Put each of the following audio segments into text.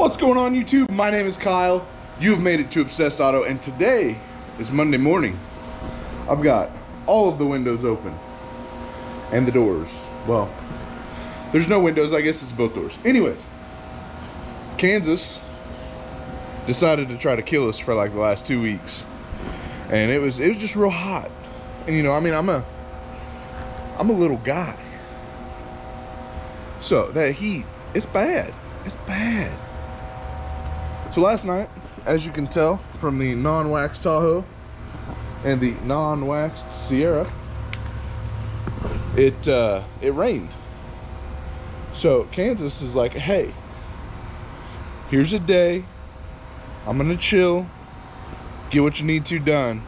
What's going on, YouTube? My name is Kyle. You've made it to Obsessed Auto, and today is Monday morning. I've got all of the windows open and the doors. Well, there's no windows, I guess it's both doors. Anyways, Kansas decided to try to kill us for like the last 2 weeks, and it was just real hot. And you know, I mean, I'm a little guy, so that heat, it's bad. It's bad. So last night, as you can tell from the non-waxed Tahoe and the non-waxed Sierra, it rained. So Kansas is like, hey, here's a day, I'm gonna chill, get what you need to done,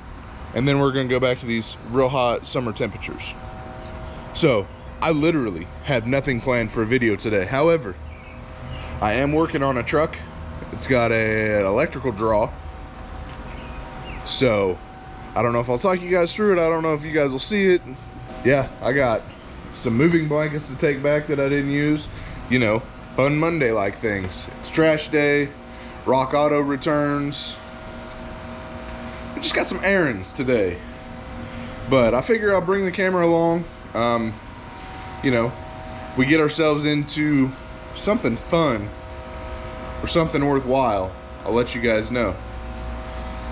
and then we're gonna go back to these real hot summer temperatures. So I literally have nothing planned for a video today. However, I am working on a truck. It's got an electrical draw, so I don't know if I'll talk you guys through it. I don't know if you guys will see it. Yeah, I got some moving blankets to take back that I didn't use. You know, fun Monday like things. It's trash day, Rock Auto returns. I just got some errands today, but I figure I'll bring the camera along. You know, we get ourselves into something fun or something worthwhile, I'll let you guys know.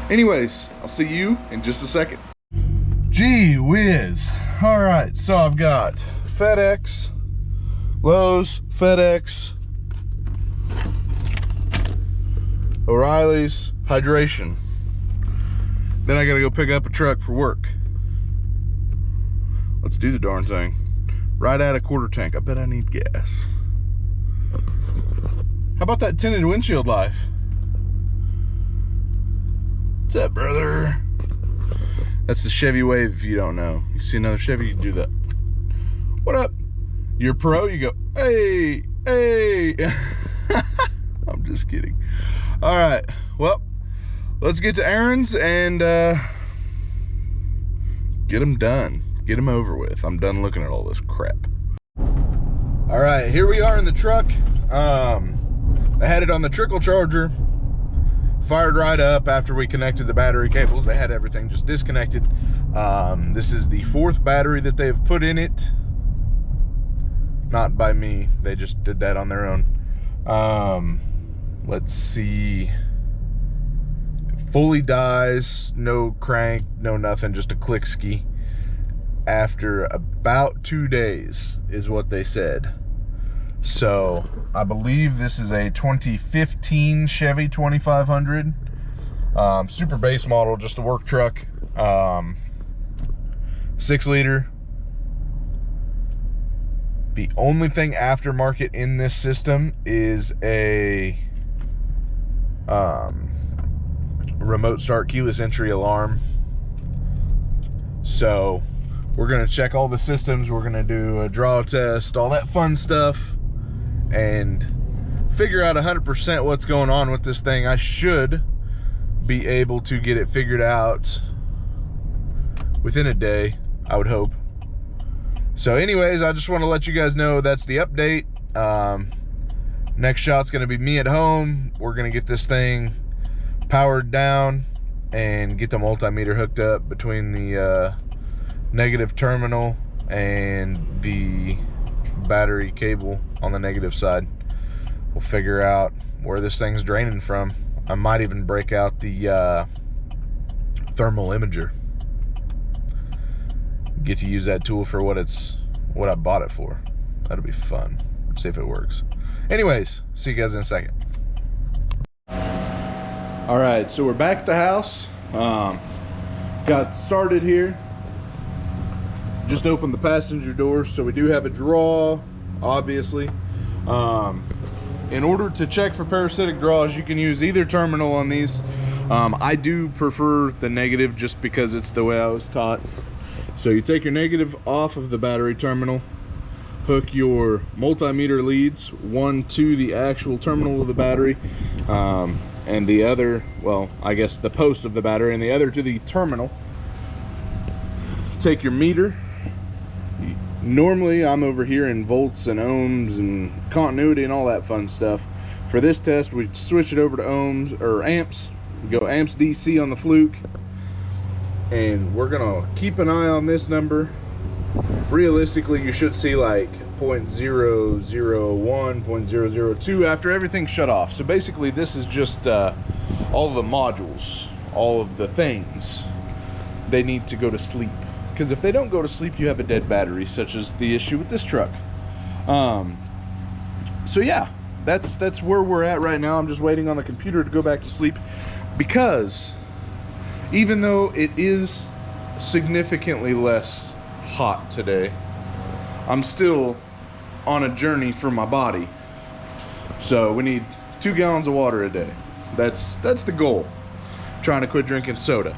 Anyways, I'll see you in just a second. Gee whiz. All right, so I've got FedEx, Lowe's, FedEx, O'Reilly's, hydration. Then I gotta go pick up a truck for work. Let's do the darn thing. Right at a quarter tank. I bet I need gas. How about that tinted windshield life? What's up, brother? That's the Chevy Wave, if you don't know. You see another Chevy, you do that. What up? You're pro, you go, hey, hey. I'm just kidding. All right, well, let's get to errands and get them done. Get them over with. I'm done looking at all this crap. All right, here we are in the truck. I had it on the trickle charger, fired right up after we connected the battery cables. They had everything just disconnected. This is the 4th battery that they've put in it. Not by me, they just did that on their own. Let's see. Fully dies, no crank, no nothing, just a click ski. After about 2 days is what they said. So I believe this is a 2015 Chevy 2500, super base model, just a work truck, 6 liter. The only thing aftermarket in this system is a remote start keyless entry alarm. So we're gonna check all the systems, we're gonna do a draw test, all that fun stuff, and figure out 100% what's going on with this thing. I should be able to get it figured out within a day, I would hope. So anyways, I just want to let you guys know that's the update. Next shot's gonna be me at home. We're gonna get this thing powered down and get the multimeter hooked up between the negative terminal and the battery cable on the negative side. We'll figure out where this thing's draining from. I might even break out the thermal imager. Get to use that tool for what I bought it for. That'll be fun. See if it works. Anyways, see you guys in a second. All right, so we're back at the house. Got started here. Just opened the passenger door, so we do have a draw, obviously. In order to check for parasitic draws, you can use either terminal on these. I do prefer the negative just because it's the way I was taught. So you take your negative off of the battery terminal, hook your multimeter leads, one to the actual terminal of the battery, and the other, well, I guess the post of the battery, and the other to the terminal. Take your meter. Normally I'm over here in volts and ohms and continuity and all that fun stuff. For this test, we switch it over to ohms or amps. We go amps DC on the fluke, and we're gonna keep an eye on this number. Realistically, you should see like 0.001, 0.002 after everything's shut off. So basically, this is just all of the modules, all of the things. They need to go to sleep, because if they don't go to sleep, you have a dead battery, such as the issue with this truck. So yeah, that's where we're at right now. I'm just waiting on the computer to go back to sleep, because even though it is significantly less hot today, I'm still on a journey for my body. So we need 2 gallons of water a day. That's the goal. Trying to quit drinking soda.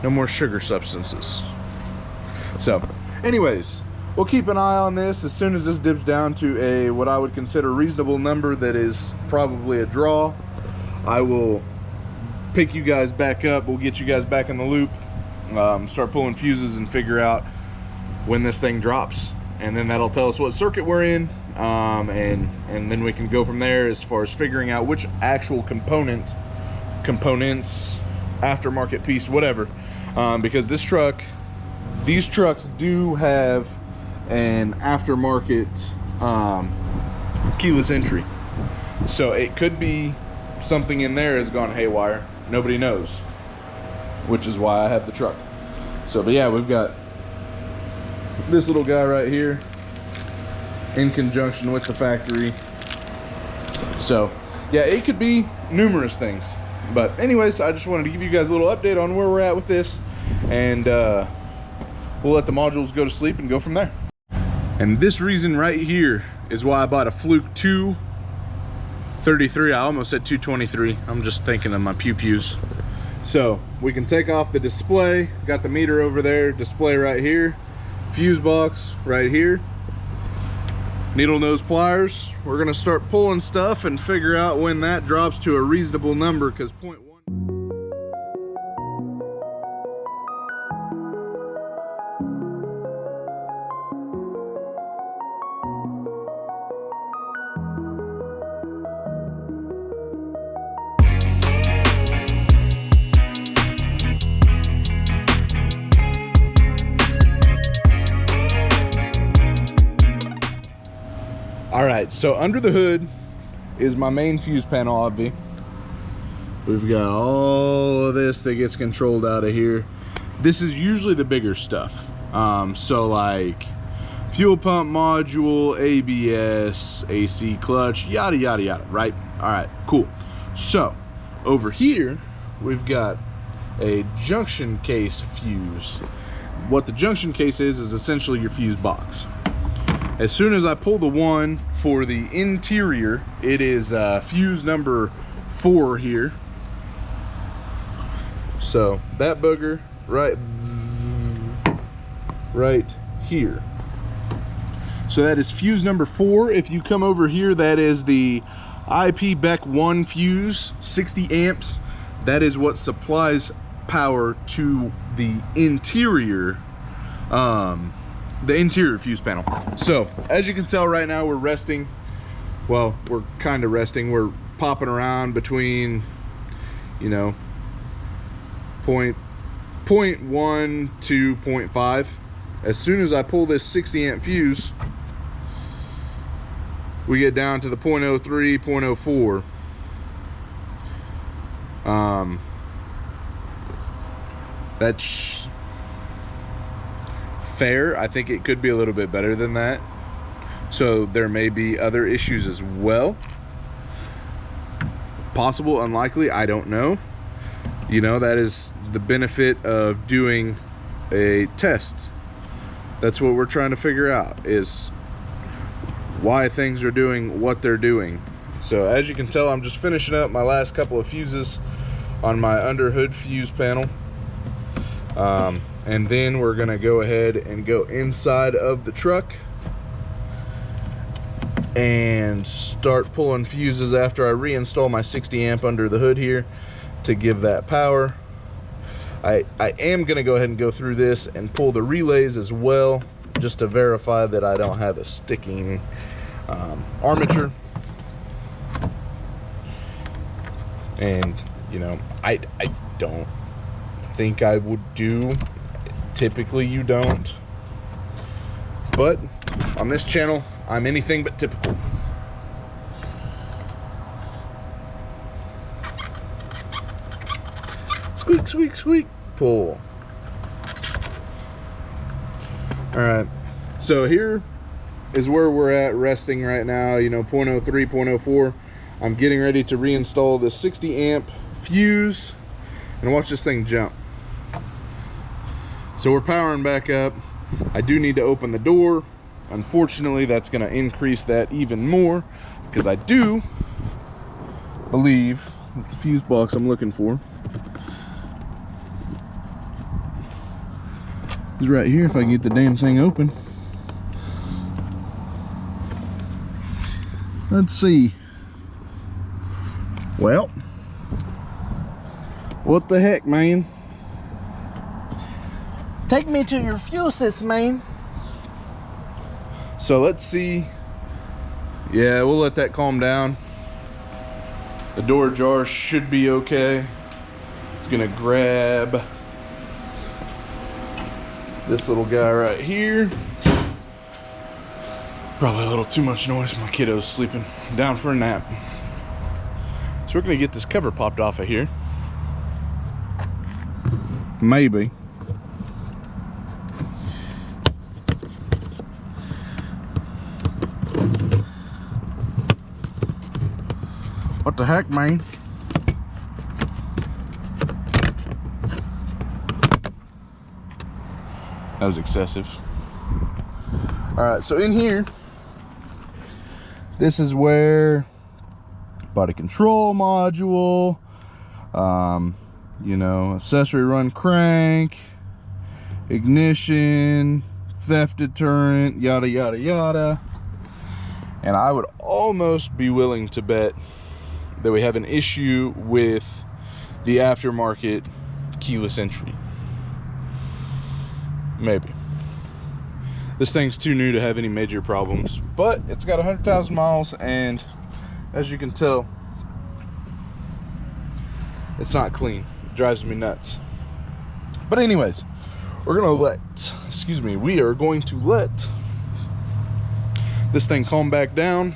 No more sugar substances. So anyways, we'll keep an eye on this. As soon as this dips down to a what I would consider reasonable number that is probably a draw, I will pick you guys back up. We'll get you guys back in the loop, start pulling fuses and figure out when this thing drops, and then that'll tell us what circuit we're in, and then we can go from there as far as figuring out which actual components, aftermarket piece, whatever, because these trucks do have an aftermarket keyless entry, so it could be something in there has gone haywire. Nobody knows, which is why I have the truck. So, but yeah, we've got this little guy right here in conjunction with the factory. So yeah, it could be numerous things. But anyways, I just wanted to give you guys a little update on where we're at with this, and we'll let the modules go to sleep and go from there. And this reason right here is why I bought a Fluke 233. I almost said 223. I'm just thinking of my pew-pews. So we can take off the display, got the meter over there, display right here, fuse box right here, needle nose pliers. We're gonna start pulling stuff and figure out when that drops to a reasonable number, because 0.1. All right, so under the hood is my main fuse panel, obvi. We've got all of this that gets controlled out of here. This is usually the bigger stuff. So like fuel pump module, ABS, AC clutch, yada, yada, yada, right? All right, cool. So over here, we've got a junction case fuse. What the junction case is essentially your fuse box. As soon as I pull the one for the interior, it is fuse number 4 here. So that booger right here. So that is fuse number 4. If you come over here, that is the IP Bec 1 fuse, 60 amps. That is what supplies power to the interior fuse panel. So as you can tell right now, we're resting. Well, we're kind of resting. We're popping around between, you know, 0.1 to 0.5. As soon as I pull this 60 amp fuse, we get down to the 0.03, 0.04. That's fair. I think it could be a little bit better than that. So there may be other issues as well. Possible, unlikely, I don't know. You know, that is the benefit of doing a test. That's what we're trying to figure out, is why things are doing what they're doing. So as you can tell, I'm just finishing up my last couple of fuses on my under hood fuse panel. And then we're gonna go ahead and go inside of the truck and start pulling fuses after I reinstall my 60 amp under the hood here to give that power. I am gonna go ahead and go through this and pull the relays as well, just to verify that I don't have a sticking armature. And you know, I don't think I would do. Typically you don't, but on this channel I'm anything but typical. Squeak, squeak, squeak, pull. All right, so here is where we're at resting right now, you know, 0.03, 0.04. I'm getting ready to reinstall the 60 amp fuse and watch this thing jump. So we're powering back up. I do need to open the door. Unfortunately, that's going to increase that even more, because I do believe that the fuse box I'm looking for is right here, if I can get the damn thing open. Let's see. Well, what the heck, man? Take me to your fuel system, man. So let's see. Yeah, we'll let that calm down. The door jar should be okay. I'm gonna grab this little guy right here. Probably a little too much noise. My kiddo's sleeping down for a nap. So we're gonna get this cover popped off of here. Maybe. What the heck, man? That was excessive. All right, so in here, this is where body control module, you know, accessory run crank, ignition, theft deterrent, yada yada yada. And I would almost be willing to bet that we have an issue with the aftermarket keyless entry. Maybe. This thing's too new to have any major problems, but it's got 100,000 miles, and as you can tell, it's not clean. It drives me nuts. But anyways, we are going to let this thing calm back down.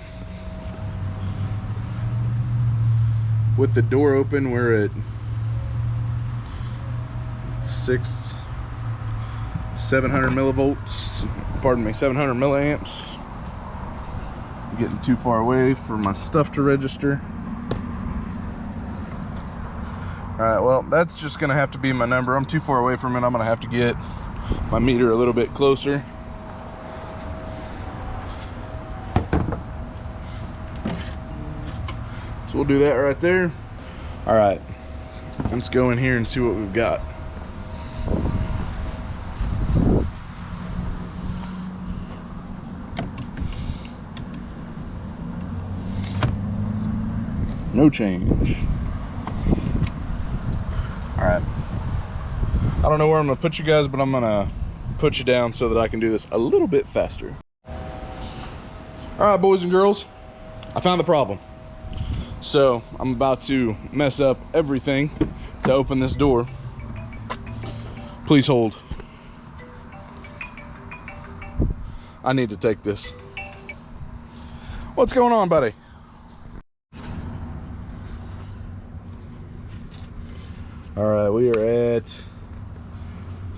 With the door open, we're at 700 millivolts, pardon me, 700 milliamps. I'm getting too far away for my stuff to register. All right, well, that's just gonna have to be my number. I'm too far away from it. I'm gonna have to get my meter a little bit closer. So we'll do that right there. All right, let's go in here and see what we've got. No change. All right, I don't know where I'm gonna put you guys, but I'm gonna put you down so that I can do this a little bit faster. All right, boys and girls, I found the problem. So I'm about to mess up everything to open this door. Please hold. I need to take this. What's going on, buddy? All right, we are at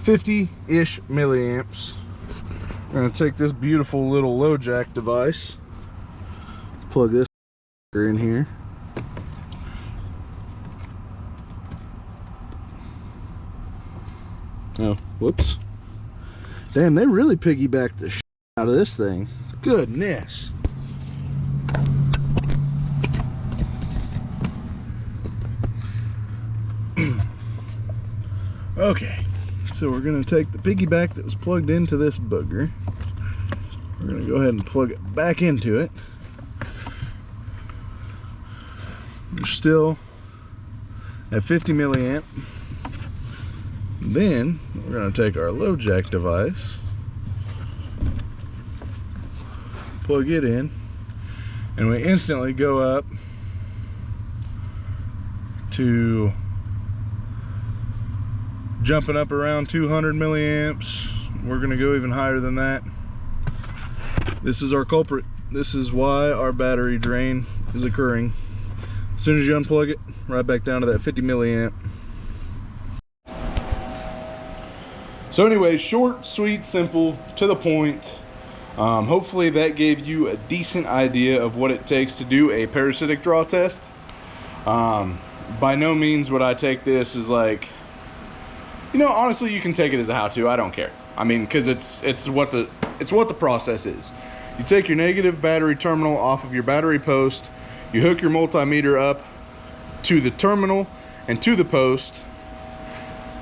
50-ish milliamps. I'm gonna take this beautiful little low jack device, plug this in here. Oh, whoops. Damn, they really piggybacked the shit out of this thing. Goodness. Okay, so we're gonna take the piggyback that was plugged into this booger. We're gonna go ahead and plug it back into it. We're still at 50 milliamp. Then we're going to take our low jack device, plug it in, and we instantly go up to jumping up around 200 milliamps. We're gonna go even higher than that. This is our culprit. This is why our battery drain is occurring. As soon as you unplug it, right back down to that 50 milliamp. So anyway, short, sweet, simple, to the point. Hopefully that gave you a decent idea of what it takes to do a parasitic draw test. By no means would I take this as like, you know, honestly, you can take it as a how-to. I don't care. I mean, because it's what the process is. You take your negative battery terminal off of your battery post, you hook your multimeter up to the terminal and to the post,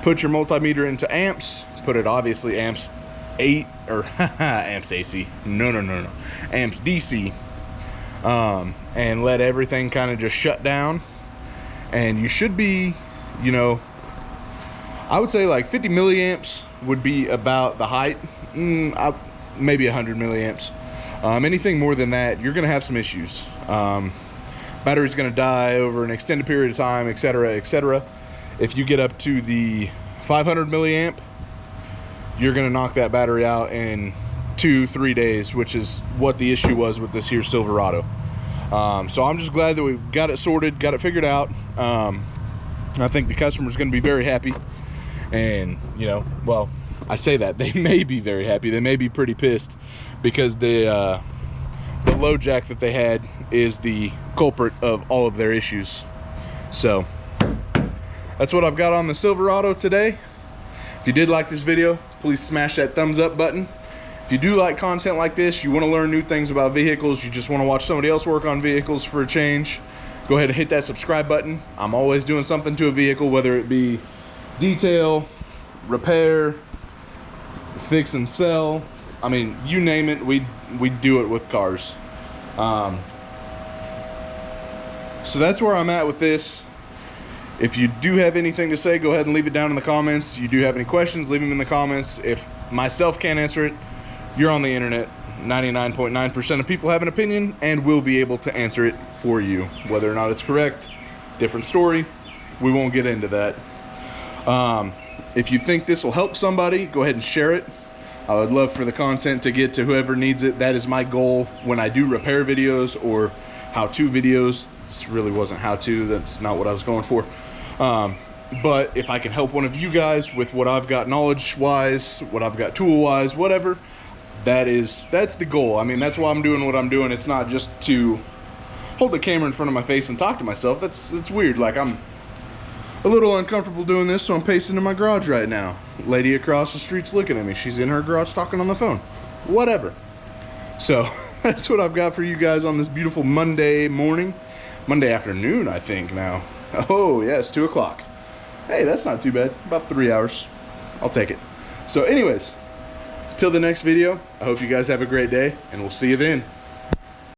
put your multimeter into amps, put it obviously amps 8 or amps AC, no, amps DC, and let everything kind of just shut down, and you should be, you know, I would say like 50 milliamps would be about the height, maybe 100 milliamps. Anything more than that, you're gonna have some issues. Battery's gonna die over an extended period of time, etc., etc. If you get up to the 500 milliamp, you're gonna knock that battery out in 2-3 days, which is what the issue was with this here Silverado. So I'm just glad that we got it sorted, got it figured out. I think the customer's gonna be very happy. And, you know, well, I say that, they may be very happy. They may be pretty pissed because the low jack that they had is the culprit of all of their issues. So that's what I've got on the Silverado today. If you did like this video, please smash that thumbs up button. If you do like content like this, you want to learn new things about vehicles, you just want to watch somebody else work on vehicles for a change, go ahead and hit that subscribe button. I'm always doing something to a vehicle, whether it be detail, repair, fix and sell. I mean, you name it, we do it with cars. So that's where I'm at with this. If you do have anything to say, go ahead and leave it down in the comments. You do have any questions, leave them in the comments. If myself can't answer it, you're on the internet. 99.9% of people have an opinion and will be able to answer it for you. Whether or not it's correct, different story. We won't get into that. If you think this will help somebody, go ahead and share it. I would love for the content to get to whoever needs it. That is my goal when I do repair videos or how-to videos. This really wasn't how-to, that's not what I was going for. But if I can help one of you guys with what I've got knowledge-wise, what I've got tool-wise, whatever, that's the goal. I mean, that's why I'm doing what I'm doing. It's not just to hold the camera in front of my face and talk to myself. That's weird. Like, I'm a little uncomfortable doing this, so I'm pacing in my garage right now. Lady across the street's looking at me. She's in her garage talking on the phone. Whatever. So that's what I've got for you guys on this beautiful Monday morning. Monday afternoon, I think now. Oh yes, 2 o'clock. Hey, that's not too bad. About 3 hours. I'll take it. So anyways, till the next video, I hope you guys have a great day, and we'll see you then.